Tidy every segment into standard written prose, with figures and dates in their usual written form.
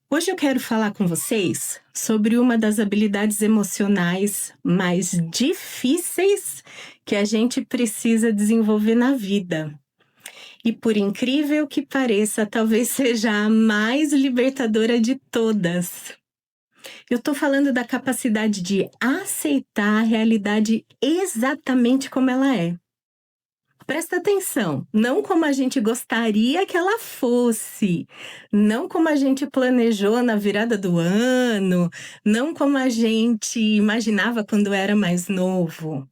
Hoje eu quero falar com vocês sobre uma das habilidades emocionais mais difíceis que a gente precisa desenvolver na vida. E por incrível que pareça, talvez seja a mais libertadora de todas. Eu tô falando da capacidade de aceitar a realidade exatamente como ela é. Presta atenção, não como a gente gostaria que ela fosse, não como a gente planejou na virada do ano, não como a gente imaginava quando era mais novo,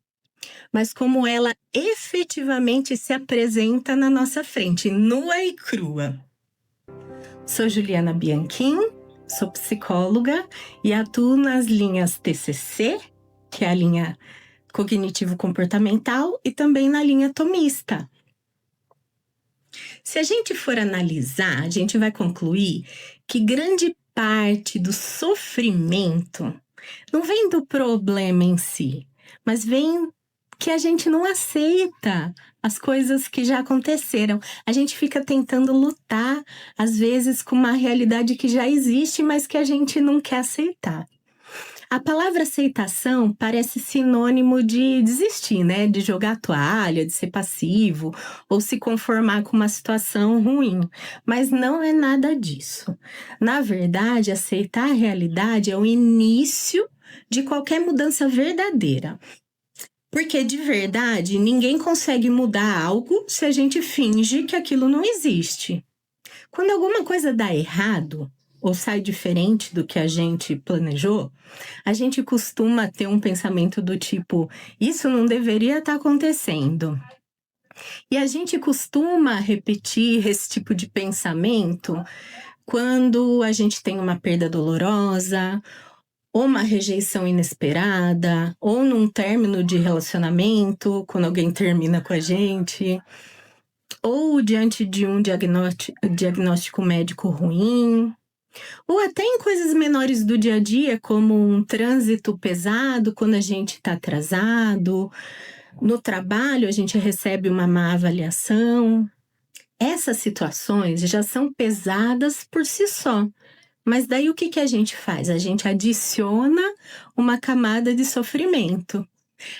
mas como ela efetivamente se apresenta na nossa frente, nua e crua. Sou Juliana Bianchim, sou psicóloga e atuo nas linhas TCC, que é a linha cognitivo-comportamental, e também na linha tomista. Se a gente for analisar, a gente vai concluir que grande parte do sofrimento não vem do problema em si, mas vem que a gente não aceita as coisas que já aconteceram. A gente fica tentando lutar, às vezes, com uma realidade que já existe, mas que a gente não quer aceitar. A palavra aceitação parece sinônimo de desistir, né? De jogar a toalha, de ser passivo ou se conformar com uma situação ruim. Mas não é nada disso. Na verdade, aceitar a realidade é o início de qualquer mudança verdadeira. Porque de verdade, ninguém consegue mudar algo se a gente finge que aquilo não existe. Quando alguma coisa dá errado ou sai diferente do que a gente planejou, a gente costuma ter um pensamento do tipo: isso não deveria estar acontecendo. E a gente costuma repetir esse tipo de pensamento quando a gente tem uma perda dolorosa, ou uma rejeição inesperada, ou num término de relacionamento, quando alguém termina com a gente, ou diante de um diagnóstico médico ruim, ou até em coisas menores do dia a dia, como um trânsito pesado quando a gente está atrasado, no trabalho a gente recebe uma má avaliação. Essas situações já são pesadas por si só. Mas daí o que a gente faz? A gente adiciona uma camada de sofrimento.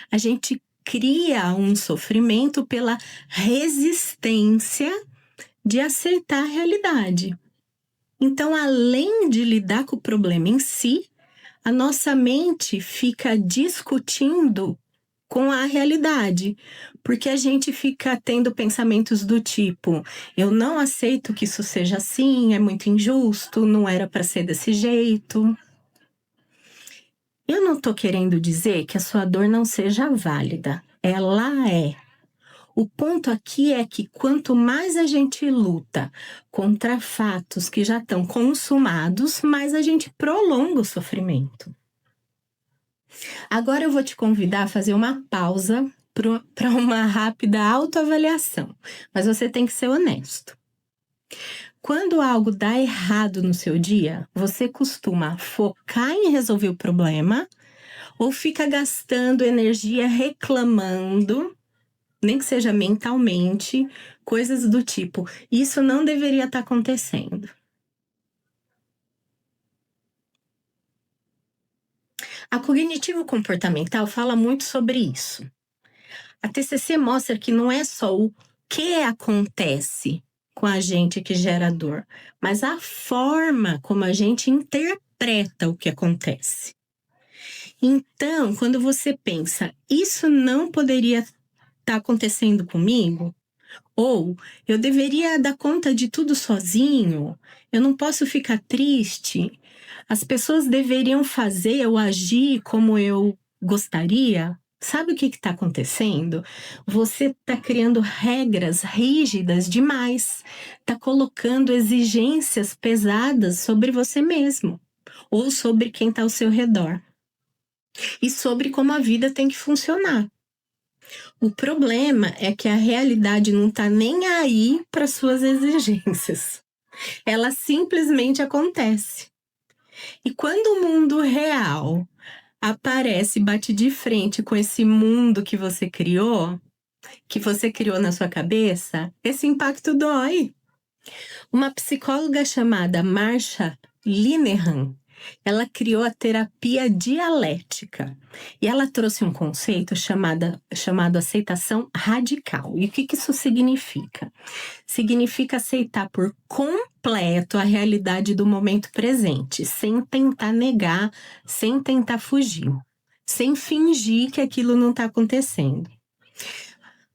A gente cria um sofrimento pela resistência de aceitar a realidade. Então, além de lidar com o problema em si, a nossa mente fica discutindo com a realidade, porque a gente fica tendo pensamentos do tipo: eu não aceito que isso seja assim, é muito injusto, não era para ser desse jeito. Eu não tô querendo dizer que a sua dor não seja válida, ela é. O ponto aqui é que quanto mais a gente luta contra fatos que já estão consumados, mais a gente prolonga o sofrimento. Agora eu vou te convidar a fazer uma pausa para uma rápida autoavaliação, mas você tem que ser honesto. Quando algo dá errado no seu dia, você costuma focar em resolver o problema ou fica gastando energia reclamando, nem que seja mentalmente, coisas do tipo: isso não deveria estar acontecendo? A cognitivo-comportamental fala muito sobre isso. A TCC mostra que não é só o que acontece com a gente que gera dor, mas a forma como a gente interpreta o que acontece. Então, quando você pensa: isso não poderia estar acontecendo comigo, ou eu deveria dar conta de tudo sozinho, eu não posso ficar triste, as pessoas deveriam fazer ou agir como eu gostaria. Sabe o que está acontecendo? Você está criando regras rígidas demais, está colocando exigências pesadas sobre você mesmo, ou sobre quem está ao seu redor, e sobre como a vida tem que funcionar. O problema é que a realidade não está nem aí para suas exigências. Ela simplesmente acontece. E quando o mundo real aparece e bate de frente com esse mundo que você criou na sua cabeça, esse impacto dói. Uma psicóloga chamada Marsha Linehan, ela criou a terapia dialética e ela trouxe um conceito chamado aceitação radical. E o que isso significa? Significa aceitar por completo a realidade do momento presente, sem tentar negar, sem tentar fugir, sem fingir que aquilo não está acontecendo.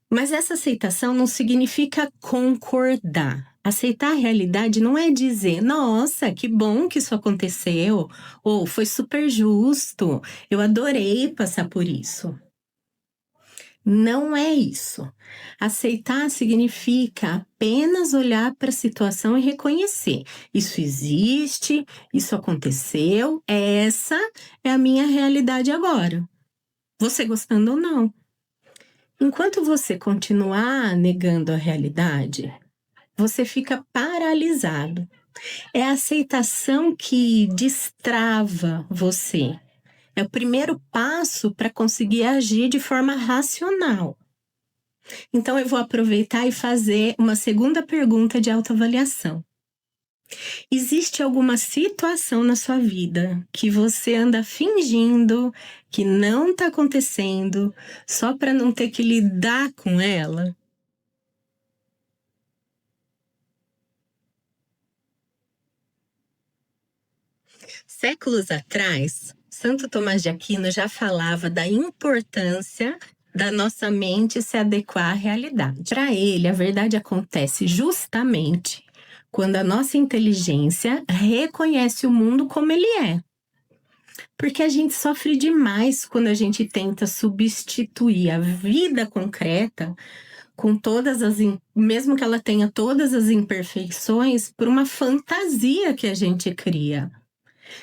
Mas essa aceitação não significa concordar. Aceitar a realidade não é dizer, nossa, que bom que isso aconteceu, ou foi super justo, eu adorei passar por isso. Não é isso. Aceitar significa apenas olhar para a situação e reconhecer. Isso existe, isso aconteceu, essa é a minha realidade agora. Você gostando ou não. Enquanto você continuar negando a realidade, você fica paralisado. É a aceitação que destrava você. É o primeiro passo para conseguir agir de forma racional. Então, eu vou aproveitar e fazer uma segunda pergunta de autoavaliação. Existe alguma situação na sua vida que você anda fingindo que não está acontecendo só para não ter que lidar com ela? Séculos atrás, Santo Tomás de Aquino já falava da importância da nossa mente se adequar à realidade. Para ele, a verdade acontece justamente quando a nossa inteligência reconhece o mundo como ele é. Porque a gente sofre demais quando a gente tenta substituir a vida concreta com mesmo que ela tenha todas as imperfeições, por uma fantasia que a gente cria.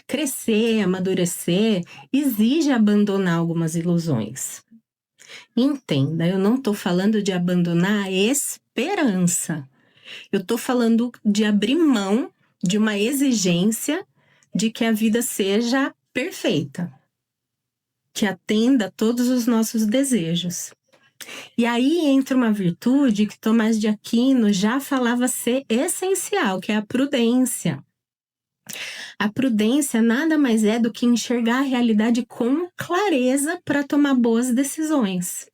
Crescer, amadurecer, exige abandonar algumas ilusões. Entenda, eu não estou falando de abandonar a esperança. Eu estou falando de abrir mão de uma exigência de que a vida seja perfeita, que atenda a todos os nossos desejos. E aí entra uma virtude que Tomás de Aquino já falava ser essencial, que é a prudência. A prudência nada mais é do que enxergar a realidade com clareza para tomar boas decisões.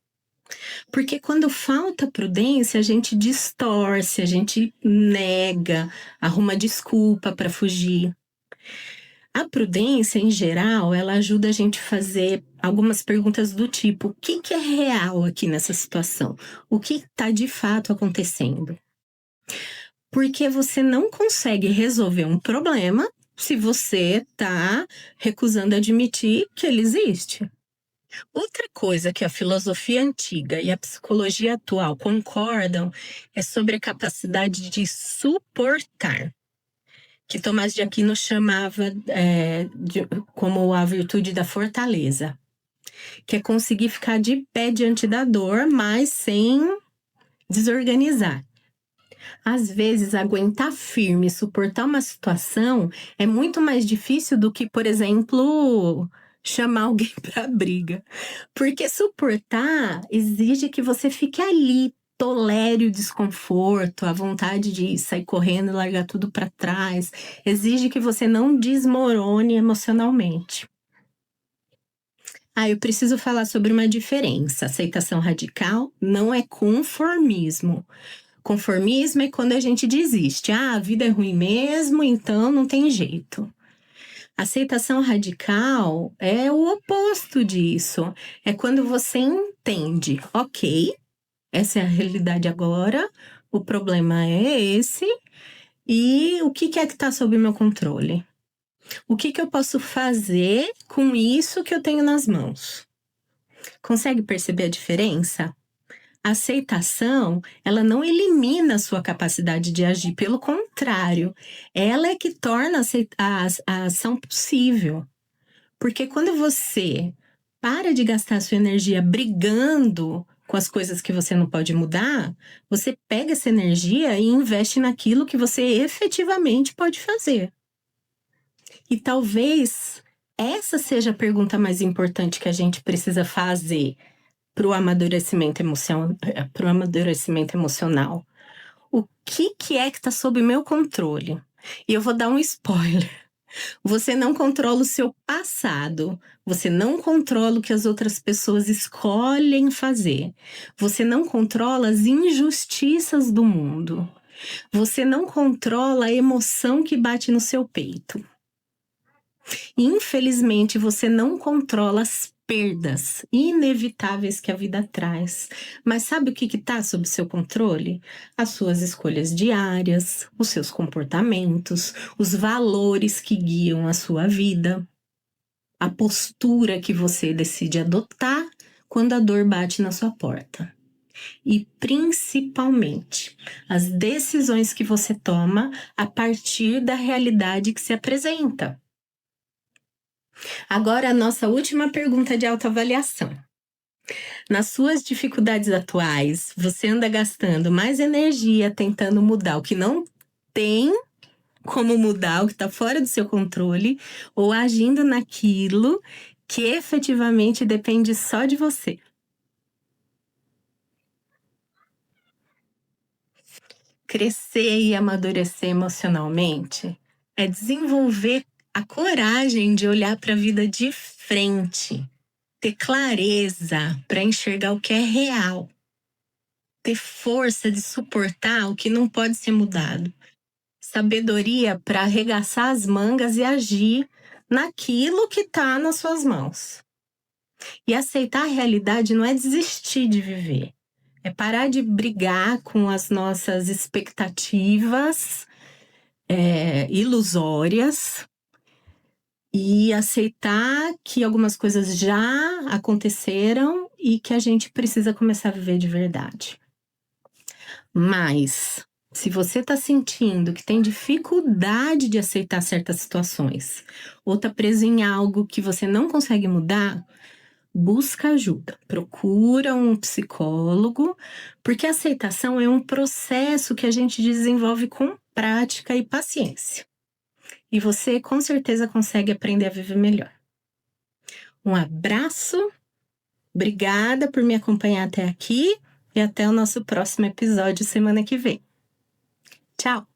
Porque quando falta prudência, a gente distorce, a gente nega, arruma desculpa para fugir. A prudência, em geral, ela ajuda a gente a fazer algumas perguntas do tipo: o que é real aqui nessa situação? O que está de fato acontecendo? Porque você não consegue resolver um problema se você está recusando admitir que ele existe. Outra coisa que a filosofia antiga e a psicologia atual concordam é sobre a capacidade de suportar, que Tomás de Aquino chamava como a virtude da fortaleza, que é conseguir ficar de pé diante da dor, mas sem desorganizar. Às vezes, aguentar firme, suportar uma situação é muito mais difícil do que, por exemplo, chamar alguém para briga. Porque suportar exige que você fique ali, tolere o desconforto, a vontade de sair correndo e largar tudo para trás. Exige que você não desmorone emocionalmente. Eu preciso falar sobre uma diferença. Aceitação radical não é conformismo. Conformismo é quando a gente desiste. A vida é ruim mesmo, então não tem jeito. Aceitação radical é o oposto disso. É quando você entende, ok, essa é a realidade agora, o problema é esse, e o que é que está sob meu controle? O que eu posso fazer com isso que eu tenho nas mãos? Consegue perceber a diferença? A aceitação, ela não elimina a sua capacidade de agir, pelo contrário, ela é que torna a ação possível. Porque quando você para de gastar a sua energia brigando com as coisas que você não pode mudar, você pega essa energia e investe naquilo que você efetivamente pode fazer. E talvez essa seja a pergunta mais importante que a gente precisa fazer para o amadurecimento emocional. O que é que está sob meu controle? E eu vou dar um spoiler. Você não controla o seu passado, você não controla o que as outras pessoas escolhem fazer, você não controla as injustiças do mundo, você não controla a emoção que bate no seu peito. Infelizmente, você não controla as perdas inevitáveis que a vida traz. Mas sabe o que está sob seu controle? As suas escolhas diárias, os seus comportamentos, os valores que guiam a sua vida, a postura que você decide adotar quando a dor bate na sua porta. E principalmente, as decisões que você toma a partir da realidade que se apresenta. Agora, a nossa última pergunta de autoavaliação. Nas suas dificuldades atuais, você anda gastando mais energia tentando mudar o que não tem como mudar, o que está fora do seu controle, ou agindo naquilo que efetivamente depende só de você? Crescer e amadurecer emocionalmente é desenvolver a coragem de olhar para a vida de frente, ter clareza para enxergar o que é real, ter força de suportar o que não pode ser mudado, sabedoria para arregaçar as mangas e agir naquilo que está nas suas mãos. E aceitar a realidade não é desistir de viver, é parar de brigar com as nossas expectativas ilusórias e aceitar que algumas coisas já aconteceram e que a gente precisa começar a viver de verdade. Mas, se você está sentindo que tem dificuldade de aceitar certas situações, ou está preso em algo que você não consegue mudar, busca ajuda. Procura um psicólogo, porque a aceitação é um processo que a gente desenvolve com prática e paciência. E você com certeza consegue aprender a viver melhor. Um abraço, obrigada por me acompanhar até aqui e até o nosso próximo episódio semana que vem. Tchau!